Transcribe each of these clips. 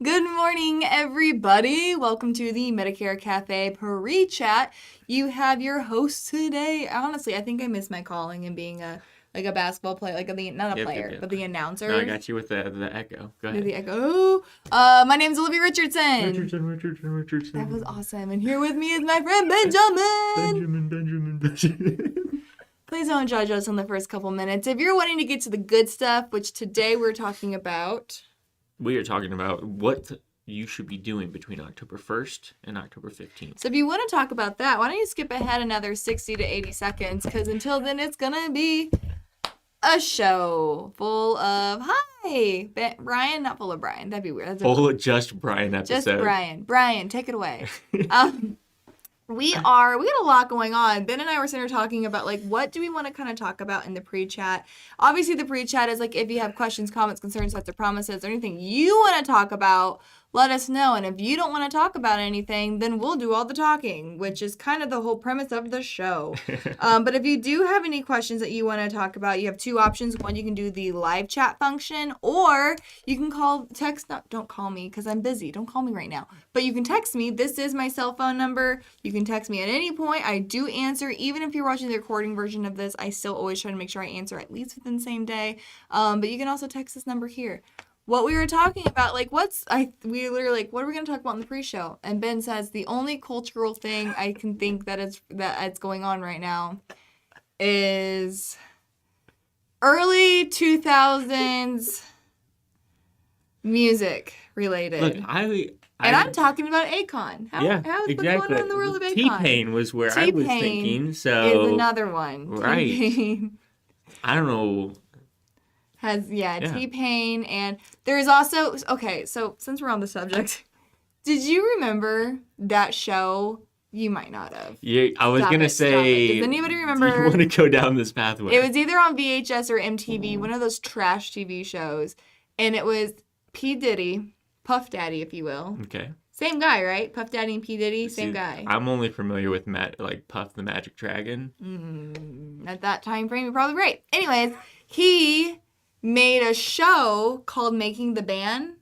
Good morning, everybody. Welcome to the Medicare Cafe pre-chat. You have your host today. Honestly, I think I miss my calling and being a basketball player, not a player, but the announcer. No, I got you with the echo. Go ahead. The echo. My name's Olivia Richardson. Richardson. That was awesome. And here with me is my friend Benjamin. Please don't judge us in the first couple minutes. If you're wanting to get to the good stuff, which today we're talking about. We are talking about what you should be doing between October 1st and October 15th. So if you want to talk about that, why don't you skip ahead another 60 to 80 seconds? Because until then, it's going to be a show full of, Brian, not full of Brian. That'd be weird. Full of just Brian episode. Just Brian. Brian, take it away. We got a lot going on. Ben and I were sitting here talking about, what do we want to kind of talk about in the pre-chat? Obviously, the pre-chat is, if you have questions, comments, concerns, sets of promises, or anything you want to talk about, let us know. And if you don't want to talk about anything, then we'll do all the talking, which is kind of the whole premise of the show. But if you do have any questions that you want to talk about, you have two options. One, you can do the live chat function, or you can text. Don't call me because I'm busy. Don't call me right now. But you can text me. This is my cell phone number. You can text me at any point. I do answer. Even if you're watching the recording version of this, I still always try to make sure I answer at least within the same day. But you can also text this number here. What we were talking about, what are we going to talk about in the pre-show? And Ben says the only cultural thing I can think that's going on right now is early 2000s music related. Look, I'm talking about Akon. What's going on in the world of Akon? T-Pain was where I was thinking. So is another one. Right. T-Pain. I don't know. T-Pain, and there's also, so since we're on the subject, did you remember that show? You might not have. Yeah, I was going to say, does anybody remember? Do you want to go down this pathway? It was either on VHS or MTV, one of those trash TV shows, and it was P. Diddy, Puff Daddy, if you will. Okay. Same guy, right? Puff Daddy and P. Diddy, same guy. I'm only familiar with Puff the Magic Dragon. At that time frame, you're probably right. Anyways, he made a show called Making the Band,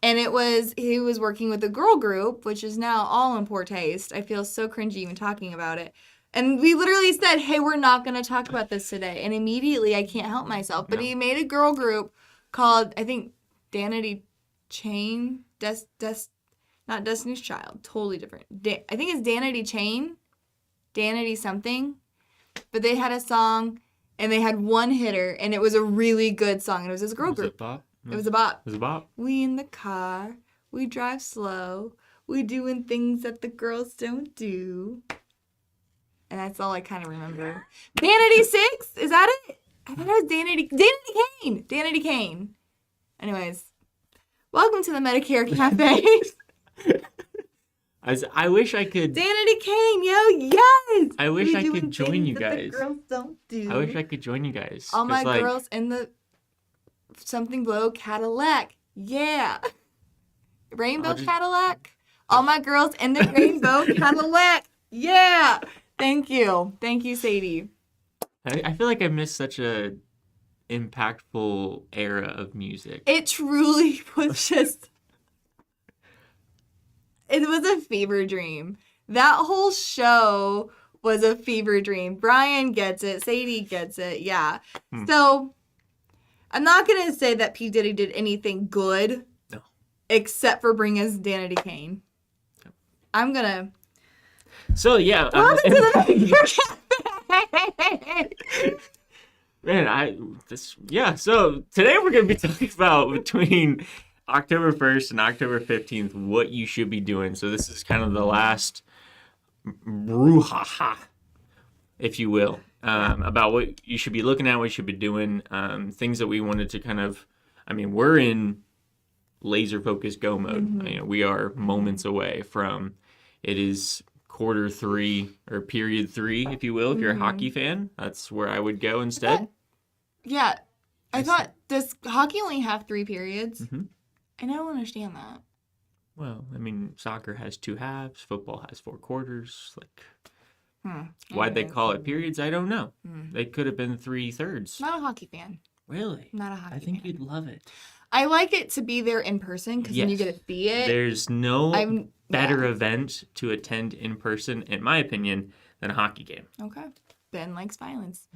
and he was working with a girl group, which is now all in poor taste. I feel so cringy even talking about it. And we literally said, hey, we're not going to talk about this today. And immediately I can't help myself. But He made a girl group called, I think, Danity Chain. Not Destiny's Child. Totally different. I think it's Danity Chain. Danity something. But they had a song. And they had one hitter, and it was a really good song. And it was this girl group. It was a bop. It was a bop. We in the car, we drive slow, we doing things that the girls don't do. And that's all I kind of remember. Danity 6? Is that it? I thought it was Danity Kane. Anyways, welcome to the Medicare Cafe. I wish I could. Danity Kane, yo, yes! I wish I could join you guys. The girls don't do. I wish I could join you guys. All my girls in the something blue Cadillac, yeah. Rainbow Cadillac. All my girls in the rainbow Cadillac, yeah. Thank you, Sadie. I feel like I missed such a impactful era of music. It truly was just. It was a fever dream. That whole show was a fever dream. Brian gets it. Sadie gets it. Yeah. So, I'm not going to say that P. Diddy did anything good. No. Except for bring us Danity Kane. No. I'm going to... So, yeah. Welcome to the Man, so today we're going to be talking about between October 1st and October 15th, what you should be doing. So this is kind of the last brouhaha, if you will, about what you should be looking at, what you should be doing, things that we wanted to kind of, we're in laser focused go mode. We are moments away from, it is quarter 3 or period 3, if you will, if you're a hockey fan. That's where I would go instead. Yeah. I thought, does hockey only have 3 periods? And I don't understand that. Well, soccer has 2 halves. Football has 4 quarters. Why'd they call it periods? I don't know. They could have been 3/3. Not a hockey fan. Really? Not a hockey fan. I think you'd love it. I like it to be there in person because then you Yes. get to see it. There's no better yeah. event to attend in person, in my opinion, than a hockey game. Okay. Ben likes violence.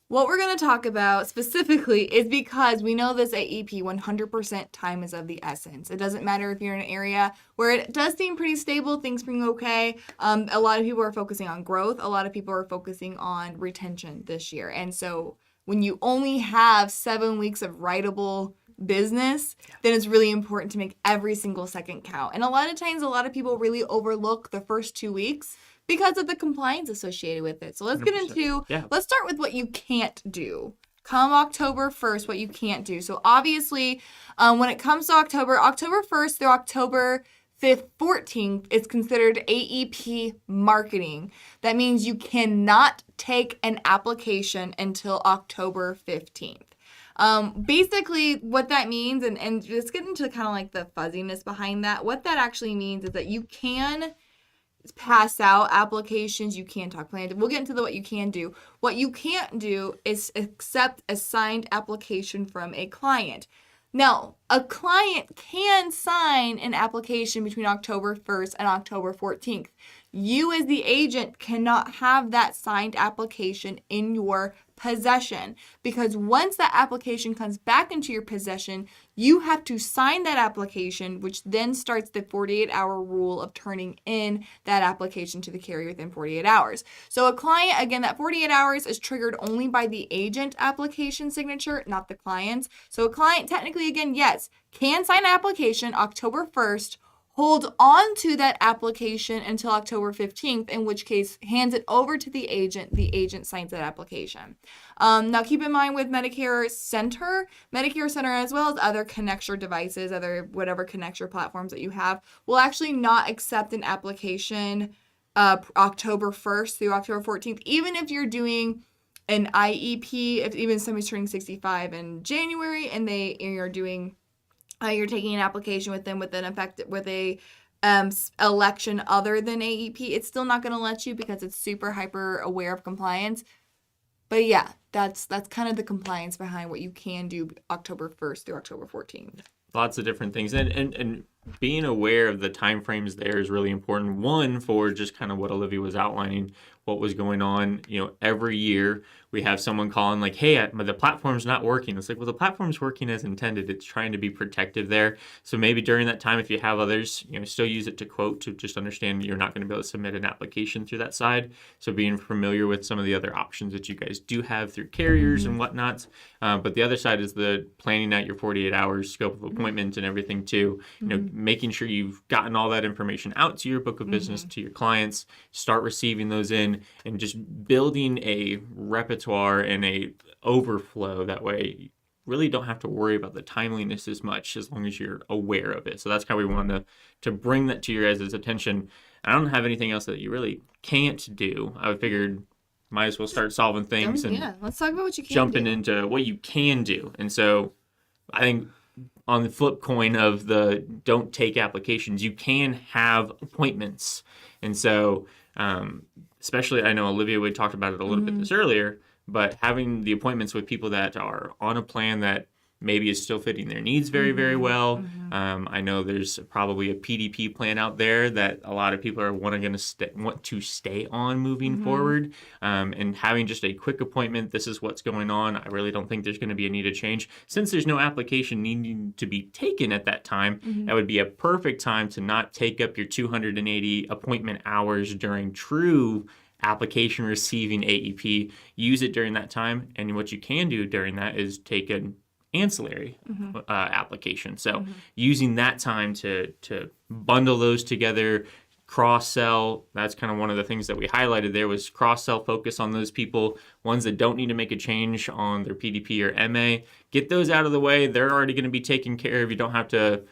What we're going to talk about specifically is because we know this AEP 100% time is of the essence. It doesn't matter if you're in an area where it does seem pretty stable, things being okay. A lot of people are focusing on growth. A lot of people are focusing on retention this year. And so when you only have 7 weeks of writable business, then it's really important to make every single second count. And a lot of times, a lot of people really overlook the first 2 weeks because of the compliance associated with it. So let's get 100%. into, Yeah. let's start with what you can't do. Come October 1st, what you can't do. So obviously, when it comes to October 1st through October 5th, 14th, it's considered AEP marketing. That means you cannot take an application until October 15th. Basically what that means, and just get into kind of like the fuzziness behind that, what that actually means is that you can pass out applications, you can talk plan. We'll get into what you can do. What you can't do is accept a signed application from a client. Now, a client can sign an application between October 1st and October 14th. You as the agent cannot have that signed application in your possession because once that application comes back into your possession, you have to sign that application, which then starts the 48-hour rule of turning in that application to the carrier within 48 hours. So a client, again, that 48 hours is triggered only by the agent application signature, not the client's. So a client technically, again, yes, can sign an application October 1st, hold on to that application until October 15th, in which case hands it over to the agent signs that application. Now keep in mind with Medicare Center as well as other Connecture devices, other whatever Connecture platforms that you have, will actually not accept an application October 1st through October 14th, even if you're doing an IEP, if even somebody's turning 65 in January and you're doing you're taking an application with them with a election other than AEP, it's still not going to let you because it's super hyper aware of compliance. But yeah, that's kind of the compliance behind what you can do October 1st through October 14th. Lots of different things, and being aware of the time frames there is really important. One, for just kind of what Olivia was outlining, what was going on. Every year we have someone calling like, hey, the platform's not working. It's like, well, the platform's working as intended. It's trying to be protective there. So maybe during that time, if you have others, still use it to quote, to just understand you're not going to be able to submit an application through that side. So being familiar with some of the other options that you guys do have through carriers and whatnot. But the other side is the planning out your 48 hours scope of appointment and everything too. Making sure you've gotten all that information out to your book of business, to your clients, start receiving those in, and just building a repertoire and a overflow. That way you really don't have to worry about the timeliness as much, as long as you're aware of it. So that's how we wanted to bring that to your guys' attention. I don't have anything else that you really can't do. I figured might as well start solving things and let's talk about what you can jumping do. into what you can do. And so I think on the flip coin of the don't take applications, you can have appointments. And so especially, I know Olivia, we talked about it a little bit this earlier, but having the appointments with people that are on a plan that maybe is still fitting their needs very, very well. I know there's probably a PDP plan out there that a lot of people are want to stay on moving forward. And having just a quick appointment, this is what's going on. I really don't think there's going to be a need to change. Since there's no application needing to be taken at that time, that would be a perfect time to not take up your 280 appointment hours during true application receiving AEP. Use it during that time. And what you can do during that is take an ancillary application. So using that time to bundle those together, cross-sell. That's kind of one of the things that we highlighted there, was cross-sell, focus on those people, ones that don't need to make a change on their PDP or MA. Get those out of the way. They're already going to be taken care of. You don't have to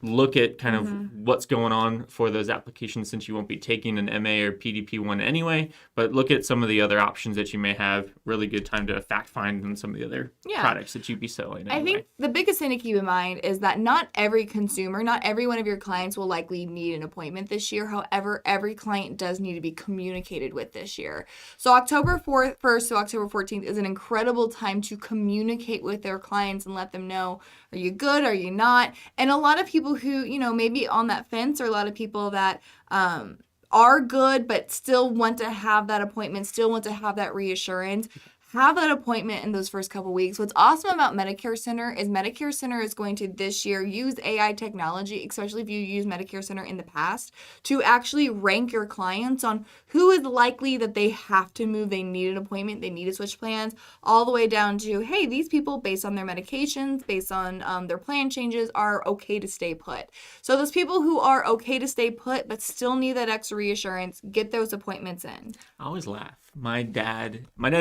look at kind of what's going on for those applications, since you won't be taking an MA or PDP one anyway, but look at some of the other options that you may have. Really good time to fact find on some of the other products that you'd be selling anyway. I think the biggest thing to keep in mind is that not every consumer, not every one of your clients will likely need an appointment this year. However, every client does need to be communicated with this year. So October 1st to October 14th is an incredible time to communicate with their clients and let them know, are you good? Are you not? And a lot of people who, maybe on that fence, or a lot of people that are good but still want to have that appointment, still want to have that reassurance, have that appointment in those first couple weeks. What's awesome about Medicare Center is going to this year use AI technology, especially if you use Medicare Center in the past, to actually rank your clients on who is likely that they have to move, they need an appointment, they need to switch plans, all the way down to, hey, these people, based on their medications, based on their plan changes, are okay to stay put. So those people who are okay to stay put but still need that extra reassurance, get those appointments in. I always laugh. My dad's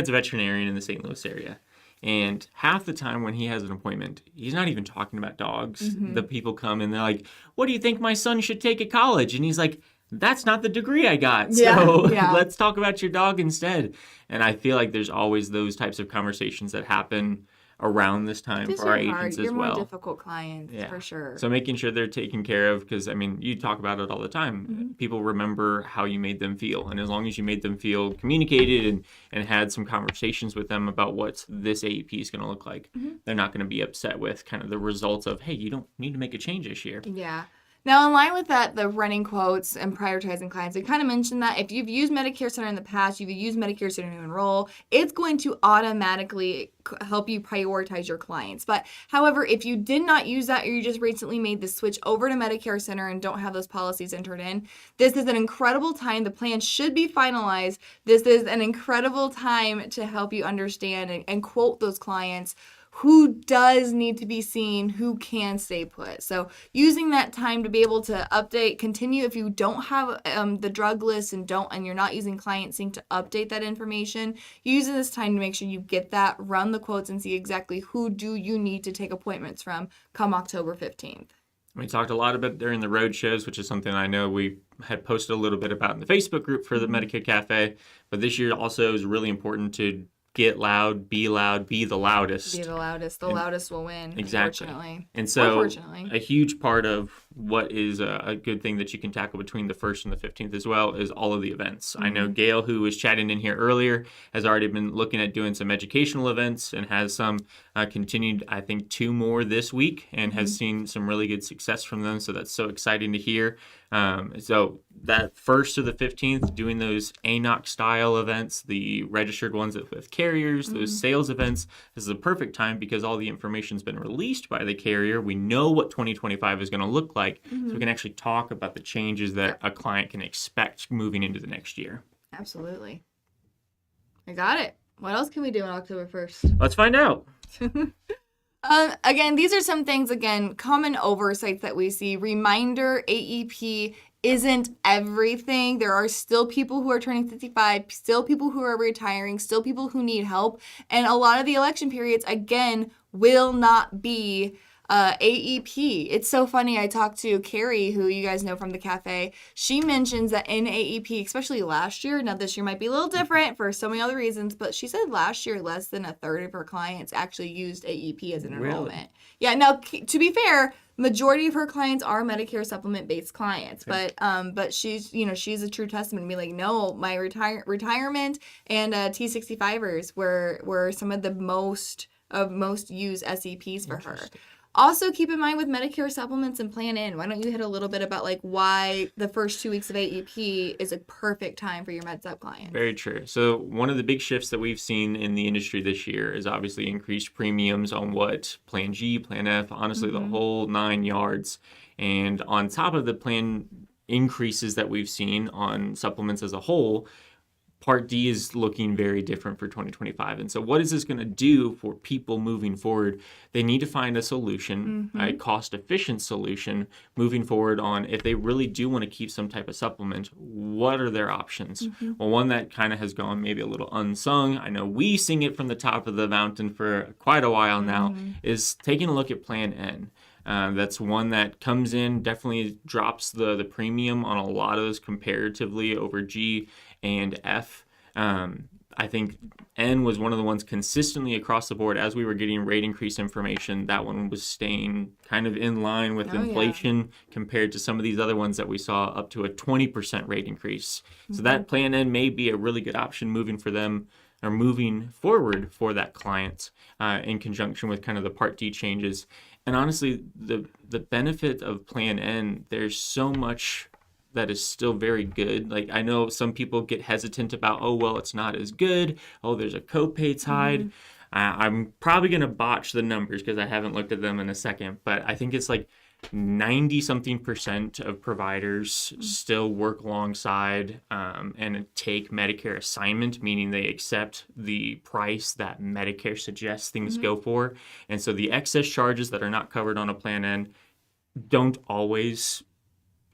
a veterinarian in the St. Louis area. And half the time when he has an appointment, he's not even talking about dogs. The people come and they're like, what do you think my son should take at college? And he's like, that's not the degree I got. So let's talk about your dog instead. And I feel like there's always those types of conversations that happen around this time for our agents as well. You're more difficult clients, for sure. So making sure they're taken care of, because, you talk about it all the time. People remember how you made them feel. And as long as you made them feel communicated and had some conversations with them about what this AEP is going to look like, they're not going to be upset with kind of the results of, hey, you don't need to make a change this year. Yeah. Now, in line with that, the running quotes and prioritizing clients, I kind of mentioned that if you've used Medicare Center in the past, you've used Medicare Center to enroll, it's going to automatically help you prioritize your clients. But however, if you did not use that, or you just recently made the switch over to Medicare Center and don't have those policies entered in, this is an incredible time. The plan should be finalized. This is an incredible time to help you understand and quote those clients who does need to be seen, who can stay put. So using that time to be able to update, continue if you don't have the drug list and you're not using Client Sync to update that information, using this time to make sure you get that, run the quotes and see exactly who do you need to take appointments from come October 15th. We talked a lot about during the road shows, which is something I know we had posted a little bit about in the Facebook group for the Medicare Cafe. But this year also is really important to get loud, be the loudest. Be the loudest. The loudest will win, exactly. Unfortunately. And so a huge part of what is a good thing that you can tackle between the 1st and the 15th as well is all of the events. I know Gail, who was chatting in here earlier, has already been looking at doing some educational events and has some continued, I think, 2 more this week, and has seen some really good success from them. So that's so exciting to hear. So that 1st to the 15th, doing those ANOC style events, the registered ones with carriers, those sales events, this is a perfect time because all the information's been released by the carrier. We know what 2025 is going to look like, so we can actually talk about the changes that a client can expect moving into the next year. Absolutely. I got it. What else can we do on October 1st? Let's find out. Again, these are some things, common oversights that we see. Reminder, AEP isn't everything. There are still people who are turning 55, still people who are retiring, still people who need help. And a lot of the election periods, again, will not be AEP. It's so funny. I talked to Carrie, who you guys know from the cafe. She mentions that in AEP, especially last year, now this year might be a little different for so many other reasons, but she said last year less than a third of her clients actually used AEP as an enrollment. Really? Yeah. Now, to be fair, majority of her clients are Medicare supplement based clients, but she's she's a true testament to be like, no, my retirement and T65ers were some of the most used SEPs for her. Also, keep in mind with Medicare supplements and Plan In, why don't you hit a little bit about why the first 2 weeks of AEP is a perfect time for your MedSup clients? Very true. So one of the big shifts that we've seen in the industry this year is obviously increased premiums on what Plan G, Plan F, honestly the whole 9 yards. And on top of the plan increases that we've seen on supplements as a whole, Part D is looking very different for 2025. And so what is this going to do for people moving forward? They need to find a solution, a cost-efficient solution moving forward on if they really do want to keep some type of supplement, what are their options? Well, one that kind of has gone maybe a little unsung, I know we sing it from the top of the mountain for quite a while now, is taking a look at Plan N. That's one that comes in, definitely drops the premium on a lot of those comparatively over G and F. I think N was one of the ones consistently across the board as we were getting rate increase information. That one was staying kind of in line with inflation compared to some of these other ones that we saw up to a 20% rate increase. So that plan N may be a really good option moving for them or moving forward for that client in conjunction with kind of the Part D changes. And honestly, the benefit of Plan N, there's so much that is still very good. Like, I know some people get hesitant about, oh, well, it's not as good. Oh, there's a copay tied. I'm probably going to botch the numbers because I haven't looked at them in a second, but I think it's like 90-something% of providers still work alongside and take Medicare assignment, meaning they accept the price that Medicare suggests things go for. And so the excess charges that are not covered on a Plan N don't always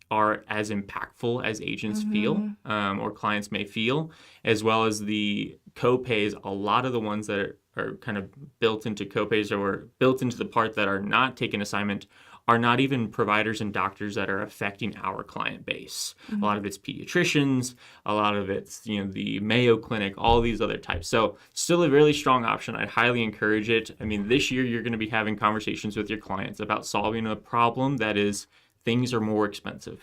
are as impactful as agents feel or clients may feel, as well as the copays. A lot of the ones that are kind of built into copays or built into the part that are not taking assignment are not even providers and doctors that are affecting our client base. A lot of it's pediatricians, a lot of it's, the Mayo Clinic, all these other types. So still a really strong option. I'd highly encourage it. I mean, this year you're going to be having conversations with your clients about solving a problem that is things are more expensive.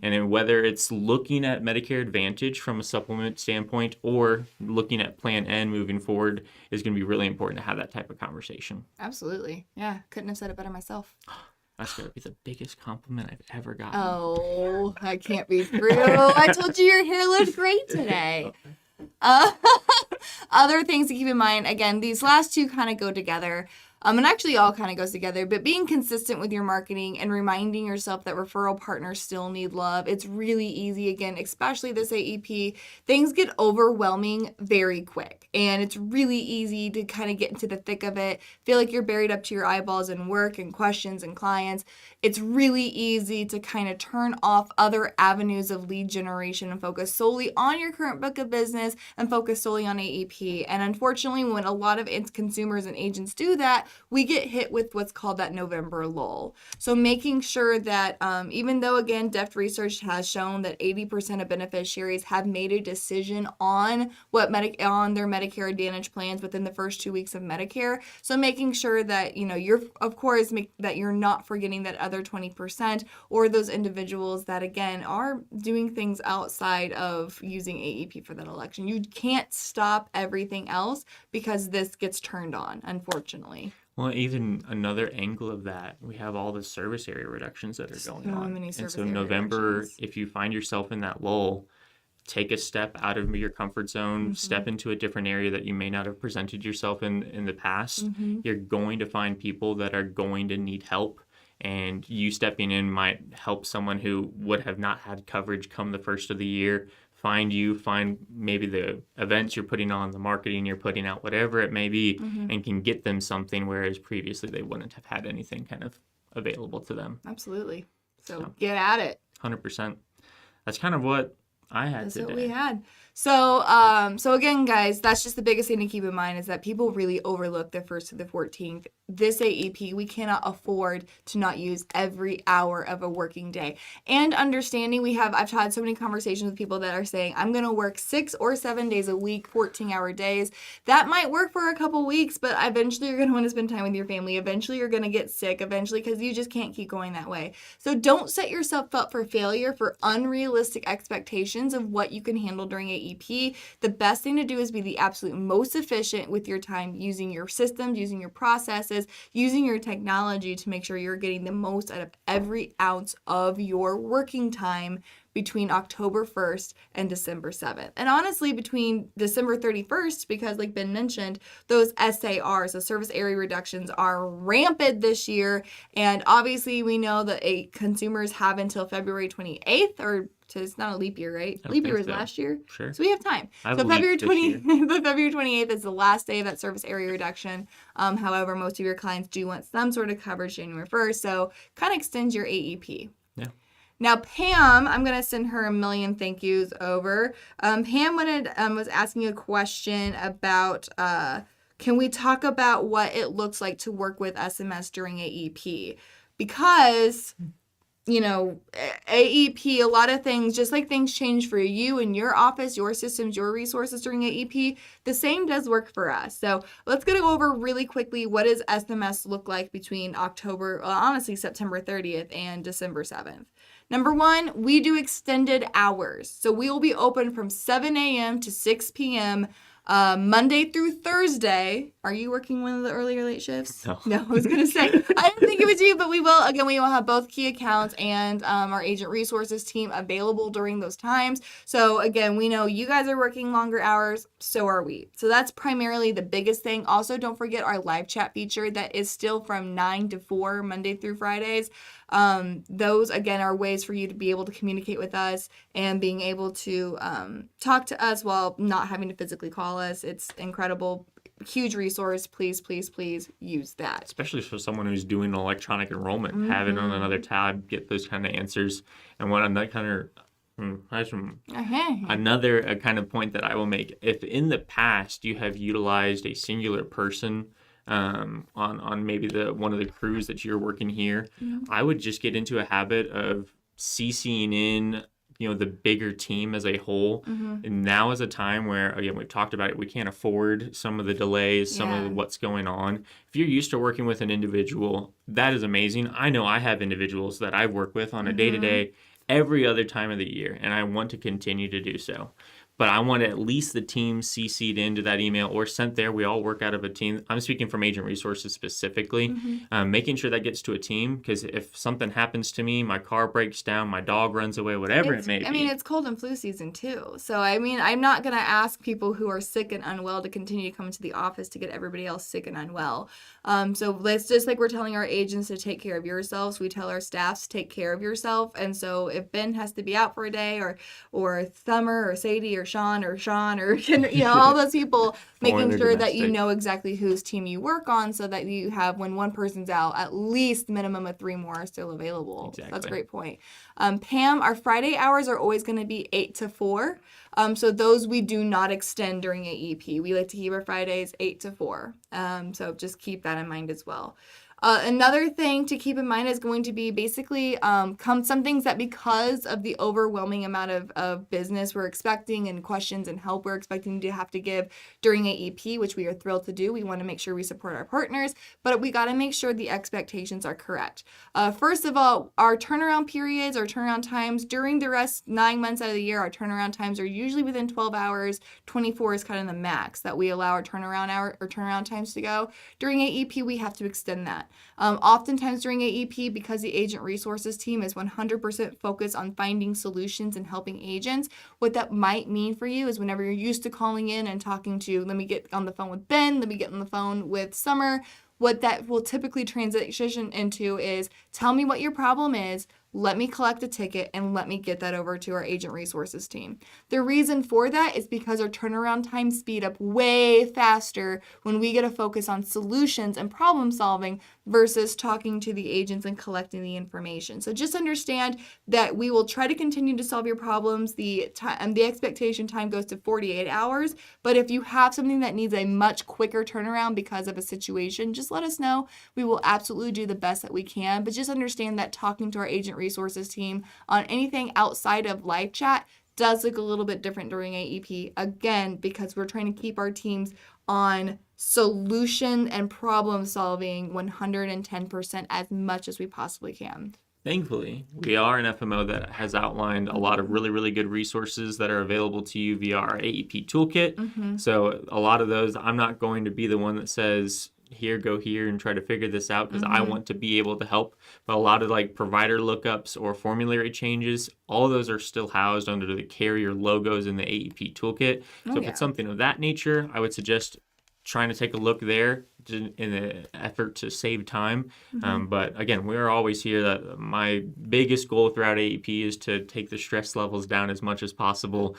And whether it's looking at Medicare Advantage from a supplement standpoint or looking at Plan N moving forward is going to be really important to have that type of conversation. Absolutely. Yeah. Couldn't have said it better myself. That's going to be the biggest compliment I've ever gotten. Oh, that can't be true. I told you your hair looked great today. Other things to keep in mind, again, these last two kind of go together. And actually all kind of goes together, but being consistent with your marketing and reminding yourself that referral partners still need love. It's really easy, again, especially this AEP. Things get overwhelming very quick, and it's really easy to kind of get into the thick of it, feel like you're buried up to your eyeballs in work and questions and clients. It's really easy to kind of turn off other avenues of lead generation and focus solely on your current book of business and focus solely on AEP. And unfortunately, when a lot of consumers and agents do that, we get hit with what's called that November lull. So making sure that even though, again, Deft Research has shown that 80% of beneficiaries have made a decision on on their Medicare Advantage plans within the first 2 weeks of Medicare. So making sure that, you're, of course, that you're not forgetting that other 20% or those individuals that, again, are doing things outside of using AEP for that election. You can't stop everything else because this gets turned on, unfortunately. Well, even another angle of that, we have all the service area reductions that are going on. And so November, if you find yourself in that lull, take a step out of your comfort zone, step into a different area that you may not have presented yourself in the past. You're going to find people that are going to need help. And you stepping in might help someone who would have not had coverage come the first of the year find maybe the events you're putting on, the marketing you're putting out, whatever it may be, and can get them something, whereas previously they wouldn't have had anything kind of available to them. Absolutely. So get at it. 100%. That's kind of what I had That's today. what we had. So again, guys, that's just the biggest thing to keep in mind is that people really overlook the 1st to the 14th. This AEP, we cannot afford to not use every hour of a working day. And understanding I've had so many conversations with people that are saying, I'm going to work 6 or 7 days a week, 14-hour days. That might work for a couple weeks, but eventually you're going to want to spend time with your family. Eventually you're going to get sick, because you just can't keep going that way. So don't set yourself up for failure for unrealistic expectations of what you can handle during AEP. The best thing to do is be the absolute most efficient with your time, using your systems, using your processes, using your technology to make sure you're getting the most out of every ounce of your working time between October 1st and December 7th. And honestly, between December 31st, because like Ben mentioned, those SARs, the service area reductions, are rampant this year. And obviously, we know that consumers have until February 28th, it's not a leap year, right? Leap year was last year. Sure. So we have time. So February 28th is the last day of that service area reduction. However, most of your clients do want some sort of coverage January 1st. So kind of extends your AEP. Yeah. Now, Pam, I'm going to send her a million thank yous over. Pam was asking a question about, can we talk about what it looks like to work with SMS during AEP? because AEP, a lot of things, just like things change for you and your office, your systems, your resources during AEP, the same does work for us. So let's go over really quickly, what does SMS look like between September 30th and December 7th. Number one, we do extended hours. So we will be open from 7 a.m. to 6 p.m. Monday through Thursday. Are you working one of the early or late shifts? No, I was going to say, I didn't think it was you, but we will. Again, we will have both key accounts and our agent resources team available during those times. So again, we know you guys are working longer hours, so are we. So that's primarily the biggest thing. Also, don't forget our live chat feature that is still from 9 to 4, Monday through Fridays. Those, again, are ways for you to be able to communicate with us and being able to talk to us while not having to physically call us. It's incredible. Huge resource. Please, please, please use that. Especially for someone who's doing electronic enrollment, have it on another tab, get those kind of answers. And what on that kind of another kind of point that I will make, if in the past you have utilized a singular person on maybe one of the crews that you're working here, I would just get into a habit of CCing in the bigger team as a whole. And now is a time where, again, we've talked about it, we can't afford some of the delays, some of what's going on. If you're used to working with an individual, that is amazing. I know I have individuals that I work with on a day-to-day every other time of the year, and I want to continue to do so. But I want at least the team CC'd into that email or sent there. We all work out of a team. I'm speaking from agent resources specifically, making sure that gets to a team, because if something happens to me, my car breaks down, my dog runs away, whatever it may be. I mean, it's cold and flu season too. So, I mean, I'm not going to ask people who are sick and unwell to continue to come into the office to get everybody else sick and unwell. So let's just like we're telling our agents to take care of yourselves, we tell our staffs to take care of yourself. And so if Ben has to be out for a day or Summer or Sadie or Sean or all those people, making sure that you know exactly whose team you work on so that you have, when one person's out, at least minimum of 3 more are still available. Exactly. That's a great point. Pam, our Friday hours are always going to be 8 to 4. So those we do not extend during AEP. We like to keep our Fridays 8 to 4. So just keep that in mind as well. Another thing to keep in mind is going to be basically some things that, because of the overwhelming amount of business we're expecting and questions and help we're expecting to have to give during AEP, which we are thrilled to do. We want to make sure we support our partners, but we got to make sure the expectations are correct. First of all, our turnaround periods, our turnaround times during the rest 9 months out of the year, our turnaround times are usually within 12 hours. 24 is kind of the max that we allow our turnaround times to go. During AEP, we have to extend that. Oftentimes during AEP, because the agent resources team is 100% focused on finding solutions and helping agents, what that might mean for you is whenever you're used to calling in and talking to, let me get on the phone with Ben, let me get on the phone with Summer, what that will typically transition into is, tell me what your problem is, let me collect a ticket, and let me get that over to our agent resources team. The reason for that is because our turnaround times speed up way faster when we get a focus on solutions and problem solving versus talking to the agents and collecting the information. So just understand that we will try to continue to solve your problems. The expectation time goes to 48 hours, but if you have something that needs a much quicker turnaround because of a situation, just let us know. We will absolutely do the best that we can, but just understand that talking to our agent resources team on anything outside of live chat does look a little bit different during AEP, again, because we're trying to keep our teams on solution and problem solving 110% as much as we possibly can. Thankfully, we are an FMO that has outlined a lot of really, really good resources that are available to you via our AEP toolkit. So a lot of those, I'm not going to be the one that says, here, go here and try to figure this out, because I want to be able to help. But a lot of like provider lookups or formulary changes, all of those are still housed under the carrier logos in the AEP toolkit. So if it's something of that nature, I would suggest trying to take a look there in an effort to save time. But again, we're always here. That my biggest goal throughout AEP is to take the stress levels down as much as possible,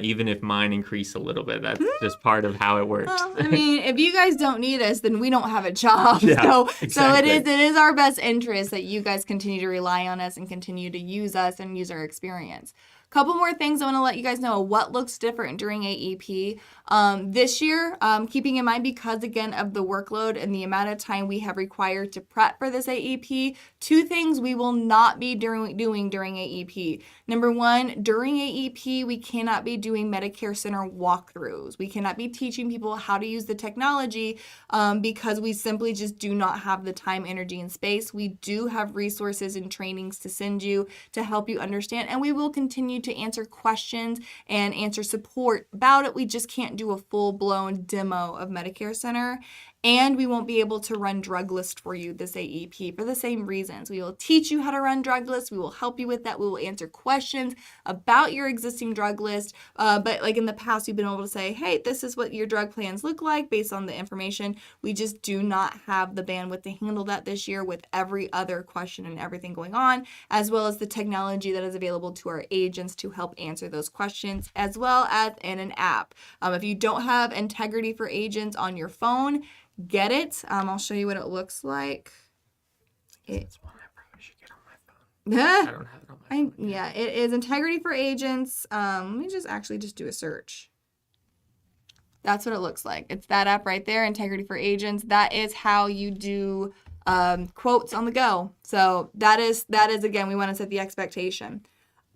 even if mine increase a little bit. That's just part of how it works. Well, I mean, if you guys don't need us, then we don't have a job. Yeah, exactly. So it is our best interest that you guys continue to rely on us and continue to use us and use our experience. Couple more things I want to let you guys know what looks different during AEP this year, keeping in mind because, again, of the work workload and the amount of time we have required to prep for this AEP, 2 things we will not be doing during AEP. Number 1, during AEP, we cannot be doing Medicare Center walkthroughs. We cannot be teaching people how to use the technology because we simply just do not have the time, energy, and space. We do have resources and trainings to send you to help you understand, and we will continue to answer questions and answer support about it. We just can't do a full-blown demo of Medicare Center, and we won't be able to run drug list for you this AEP for the same reasons. We will teach you how to run drug lists. We will help you with that. We will answer questions about your existing drug list. But like in the past, we've been able to say, hey, this is what your drug plans look like based on the information. We just do not have the bandwidth to handle that this year with every other question and everything going on, as well as the technology that is available to our agents to help answer those questions, as well as in an app. If you don't have Integrity for Agents on your phone, get it. I'll show you what it looks like. That's one I probably should get on my phone. I don't have it on my phone. Yeah, it is Integrity for Agents. Let me just do a search. That's what it looks like. It's that app right there, Integrity for Agents. That is how you do quotes on the go. So that is again, we want to set the expectation.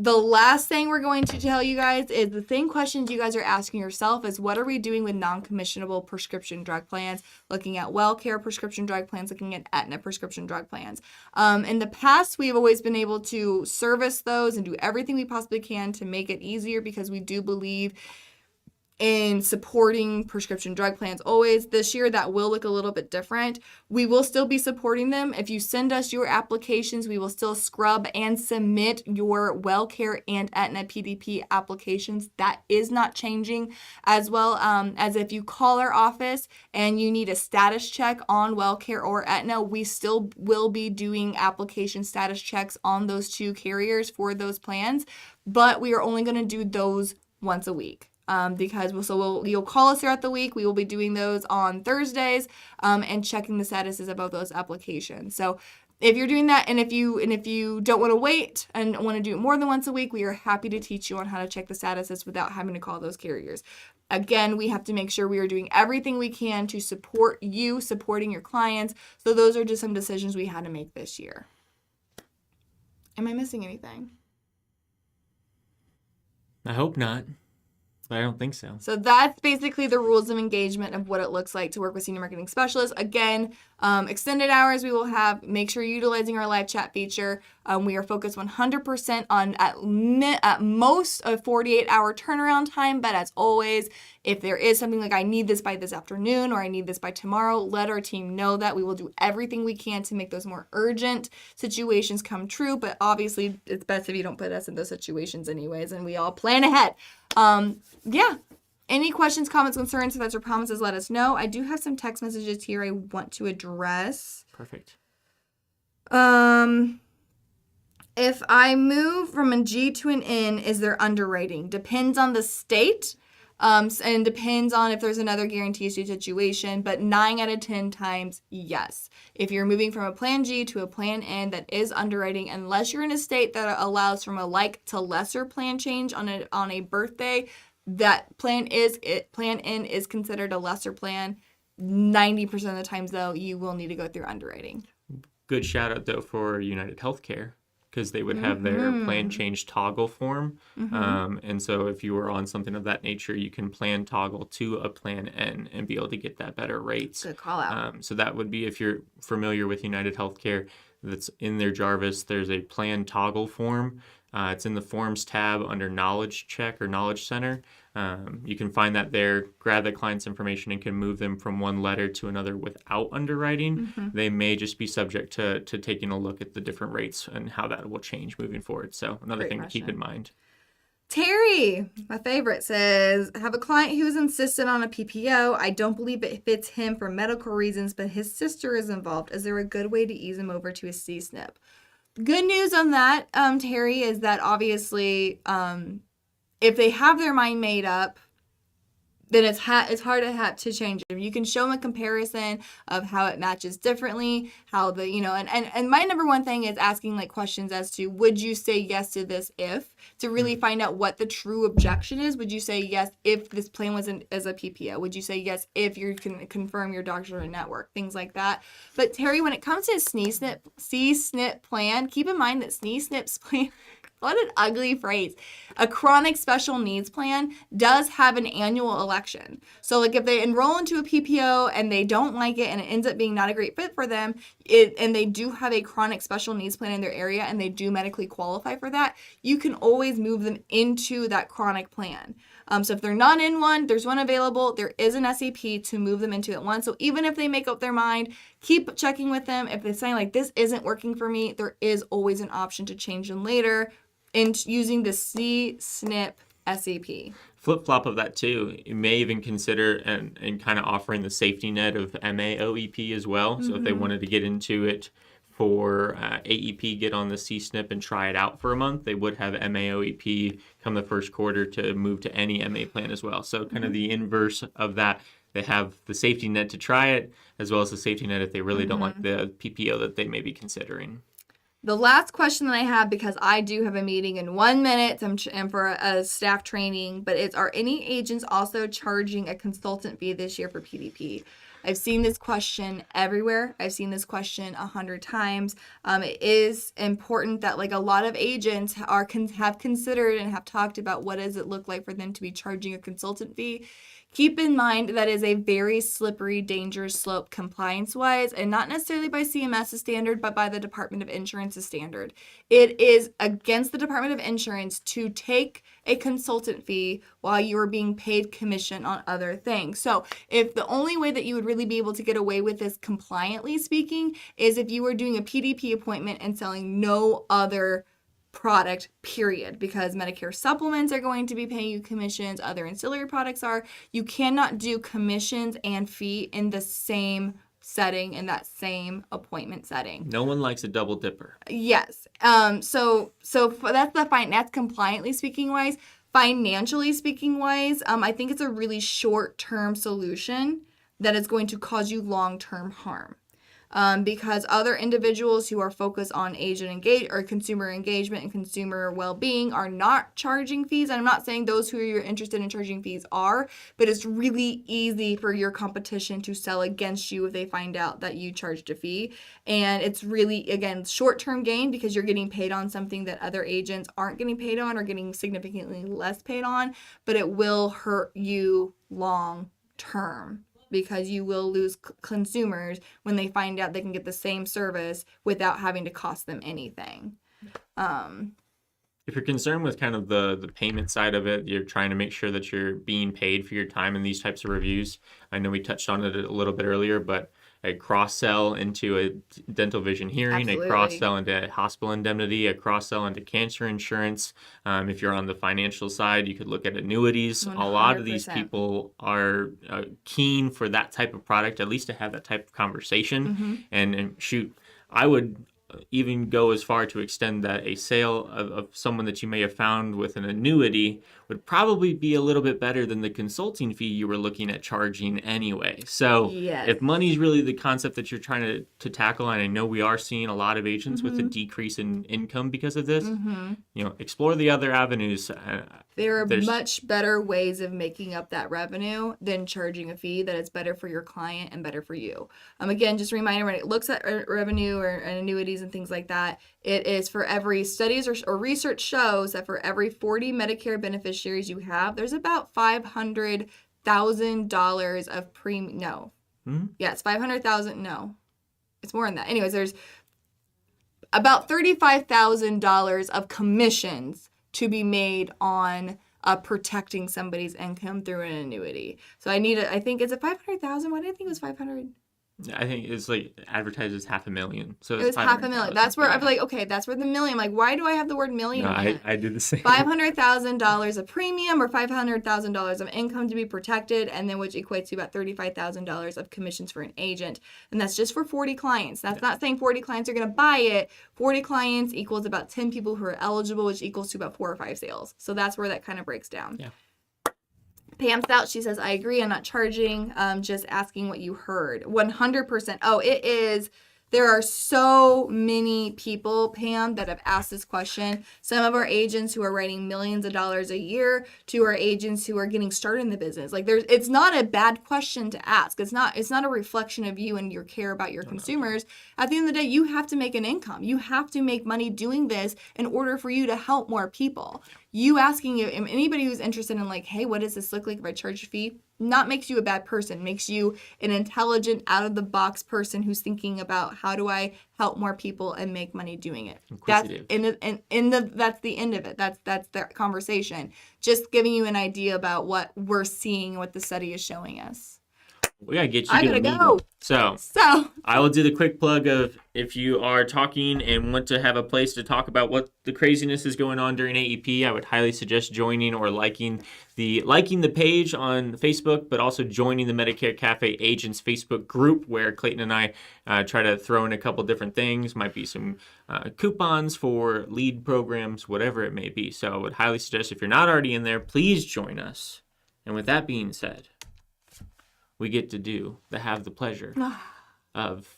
The last thing we're going to tell you guys is the same questions you guys are asking yourself is what are we doing with non-commissionable prescription drug plans, looking at WellCare prescription drug plans, looking at Aetna prescription drug plans. In the past, we've always been able to service those and do everything we possibly can to make it easier because we do believe in supporting prescription drug plans always. This year, that will look a little bit different. We will still be supporting them. If you send us your applications, we will still scrub and submit your WellCare and Aetna PDP applications. That is not changing, as well as if you call our office and you need a status check on WellCare or Aetna, we still will be doing application status checks on those 2 carriers for those plans, but we are only going to do those once a week. Because you'll call us throughout the week. We will be doing those on Thursdays and checking the statuses of both those applications. So if you're doing that, and if you don't want to wait and want to do it more than once a week, we are happy to teach you on how to check the statuses without having to call those carriers. Again, we have to make sure we are doing everything we can to support you, supporting your clients. So those are just some decisions we had to make this year. Am I missing anything? I hope not. I don't think so. So that's basically the rules of engagement of what it looks like to work with senior marketing specialists. Again, extended hours we will have. Make sure you're utilizing our live chat feature. We are focused 100% on at most a 48-hour turnaround time. But as always, if there is something like I need this by this afternoon or I need this by tomorrow, let our team know that. We will do everything we can to make those more urgent situations come true. But obviously, it's best if you don't put us in those situations anyways, and we all plan ahead. Yeah. Any questions, comments, concerns, threats, or promises, let us know. I do have some text messages here I want to address. Perfect. If I move from a G to an N, is there underwriting? Depends on the state, and depends on if there's another guarantee situation, but 9 out of 10 times, yes. If you're moving from a plan G to a plan N, that is underwriting, unless you're in a state that allows from a like to lesser plan change on a birthday, that plan N is considered a lesser plan. 90% of the times, though, you will need to go through underwriting. Good shout out, though, for United Healthcare, because they would have their plan change toggle form. And so if you were on something of that nature, you can plan toggle to a plan N and be able to get that better rates. Good call out. So that would be, if you're familiar with United Healthcare, that's in their Jarvis, there's a plan toggle form. It's in the Forms tab under Knowledge Check or Knowledge Center. You can find that there, grab the client's information, and can move them from one letter to another without underwriting. They may just be subject to taking a look at the different rates and how that will change moving forward. So another thing to keep in mind. Terry, my favorite, says, I have a client who is insistent on a PPO. I don't believe it fits him for medical reasons, but his sister is involved. Is there a good way to ease him over to a C-SNP? Good news on that, Terry, is that obviously if they have their mind made up, then it's hard to have to change it. If you can show them a comparison of how it matches differently, how the, and my number one thing is asking like questions as to, would you say yes to this if, to really find out what the true objection is. Would you say yes if this plan wasn't as a PPO? Would you say yes if you can confirm your doctor and network, things like that. But Terry, when it comes to C-SNP plan, keep in mind that C-SNP's plan, what an ugly phrase. A chronic special needs plan does have an annual election. So like if they enroll into a PPO and they don't like it and it ends up being not a great fit for them, and they do have a chronic special needs plan in their area and they do medically qualify for that, you can always move them into that chronic plan. So if they're not in one, there's one available. There is an SEP to move them into it one. So even if they make up their mind, keep checking with them. If they say like, this isn't working for me, there is always an option to change them later in using the C-SNP SEP. Flip-flop of that too, you may even consider and kind of offering the safety net of MAOEP as well. So if they wanted to get into it for AEP, get on the C-SNP and try it out for a month, they would have MAOEP come the first quarter to move to any MA plan as well. So kind of the inverse of that. They have the safety net to try it, as well as the safety net if they really don't like the PPO that they may be considering. The last question that I have, because I do have a meeting in 1 minute and for a staff training, but it's, are any agents also charging a consultant fee this year for PDP? I've seen this question everywhere. I've seen this question 100 times. It is important that like a lot of agents have considered and have talked about what does it look like for them to be charging a consultant fee. Keep in mind that is a very slippery, dangerous slope compliance-wise, and not necessarily by CMS's standard, but by the Department of Insurance's standard. It is against the Department of Insurance to take a consultant fee while you are being paid commission on other things. So if the only way that you would really be able to get away with this compliantly speaking is if you were doing a PDP appointment and selling no other product, period, because Medicare supplements are going to be paying you commissions, other ancillary products are. You cannot do commissions and fee in the same setting, in that same appointment setting. No one likes a double dipper. Yes. So that's compliantly speaking wise. Financially speaking wise, I think it's a really short-term solution that is going to cause you long-term harm. Because other individuals who are focused on consumer engagement and consumer well-being are not charging fees. And I'm not saying those who are interested in charging fees are, but it's really easy for your competition to sell against you if they find out that you charged a fee. And it's really, again, short-term gain because you're getting paid on something that other agents aren't getting paid on or getting significantly less paid on, but it will hurt you long-term, because you will lose consumers when they find out they can get the same service without having to cost them anything. If you're concerned with kind of the payment side of it, you're trying to make sure that you're being paid for your time in these types of reviews. I know we touched on it a little bit earlier, but a cross-sell into a dental vision hearing, Absolutely. A cross-sell into hospital indemnity, a cross-sell into cancer insurance. If you're on the financial side, you could look at annuities. 100%. A lot of these people are keen for that type of product, at least to have that type of conversation. And shoot, I would even go as far to extend that a sale of someone that you may have found with an annuity would probably be a little bit better than the consulting fee you were looking at charging anyway. So if money is really the concept that you're trying to tackle, and I know we are seeing a lot of agents with a decrease in income because of this, explore the other avenues. There are much better ways of making up that revenue than charging a fee that is better for your client and better for you. Again, just a reminder, when it looks at revenue or annuities and things like that, it is for every studies or research shows that for every 40 Medicare beneficiaries you have, there's about $500,000 of premium. No. Yeah, it's 500,000. No, it's more than that. Anyways, there's about $35,000 of commissions to be made on protecting somebody's income through an annuity. So I think it's a 500,000. Why did I think it was 500? I think it's like advertised as $500,000. So it was $500,000. That's where I'm like, okay, that's where the million. I'm like, why do I have the word million? No, I do the same. $500,000 of premium or $500,000 of income to be protected, and then which equates to about $35,000 of commissions for an agent, and that's just for 40 clients. That's not saying 40 clients are going to buy it. 40 clients equals about 10 people who are eligible, which equals to about 4 or 5 sales. So that's where that kind of breaks down. Yeah. Pam Stout, she says, I agree. I'm not charging, just asking what you heard. 100%. Oh, it is. There are so many people, Pam, that have asked this question. Some of our agents who are writing millions of dollars a year to our agents who are getting started in the business. Like it's not a bad question to ask. It's not a reflection of you and your care about your consumers. At the end of the day, you have to make an income. You have to make money doing this in order for you to help more people. You asking anybody who's interested in like, hey, what does this look like if I charge a fee? Not makes you a bad person, makes you an intelligent, out-of-the-box person who's thinking about how do I help more people and make money doing it. That's that's the end of it. That's the conversation. Just giving you an idea about what we're seeing and what the study is showing us. We gotta get you I to gotta a meeting. go. So I will do the quick plug of if you are talking and want to have a place to talk about what the craziness is going on during AEP, I would highly suggest joining or liking the page on Facebook, but also joining the Medicare Cafe Agents Facebook group where Clayton and I try to throw in a couple different things. Might be some coupons for lead programs, whatever it may be. So I would highly suggest if you're not already in there, please join us. And with that being said, we get to have the pleasure of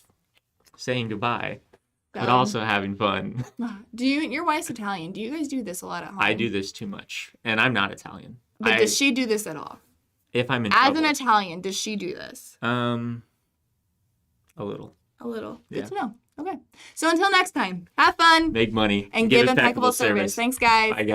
saying goodbye, but also having fun. Your wife's Italian. Do you guys do this a lot at home? I do this too much, and I'm not Italian. But does she do this at all? If I'm in As trouble. an Italian, does she do this? A little. A little. Yeah. Good to know. Okay. So until next time, have fun. Make money. And give impeccable service. Thanks, guys. Bye, guys.